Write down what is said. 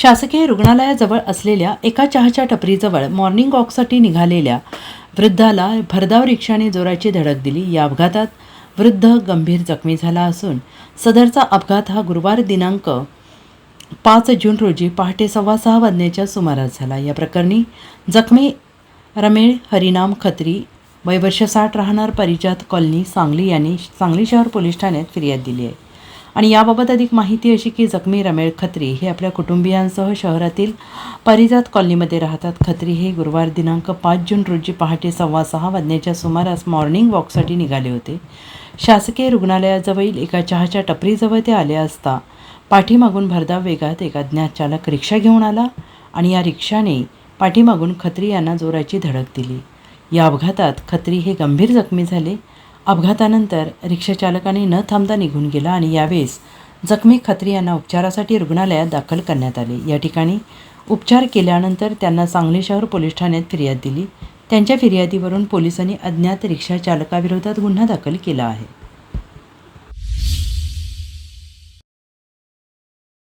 शासकीय रुग्णालयाजवळ असलेल्या एका चहाच्या टपरीजवळ मॉर्निंग वॉकसाठी निघालेल्या वृद्धाला भरधाव रिक्षाने जोराची धडक दिली। या अपघातात वृद्ध गंभीर जखमी झाला असून सदरचा अपघात हा गुरुवार दिनांक 5 जून रोजी पहाटे 6:15 वाजण्याच्या सुमारास झाला। या प्रकरणी जखमी रमेळ हरिनाम खत्री वय वर्ष 60 राहणार परिजात कॉलनी सांगली यांनी सांगली शहर पोलीस ठाण्यात फिर्याद दिली आहे। आणि याबाबत अधिक माहिती अशी की जखमी रमेळ खत्री हे आपल्या कुटुंबियांसह शहरातील परिजात कॉलनीमध्ये राहतात। खत्री हे गुरुवार दिनांक 5 जून रोजी पहाटे 6:15 वाजण्याच्या सुमारास मॉर्निंग वॉकसाठी निघाले होते। शासकीय रुग्णालयाजवळील एका चहाच्या टपरीजवळ ते आले असता पाठीमागून भरधाव वेगात एक अज्ञात चालक रिक्षा घेऊन आला आणि या रिक्षाने पाठीमागून खत्री यांना जोराची धडक दिली। या अपघातात खत्री हे गंभीर जखमी झाले। अपघातानंतर रिक्षाचालकाने न थांबता निघून गेला आणि यावेळेस जखमी खत्री यांना उपचारासाठी रुग्णालयात दाखल करण्यात आले। या ठिकाणी उपचार केल्यानंतर त्यांना सांगली शहर पोलीस ठाण्यात फिर्याद दिली। त्यांच्या फिर्यादीवरून पोलिसांनी अज्ञात रिक्षाचालकाविरोधात गुन्हा दाखल केला आहे।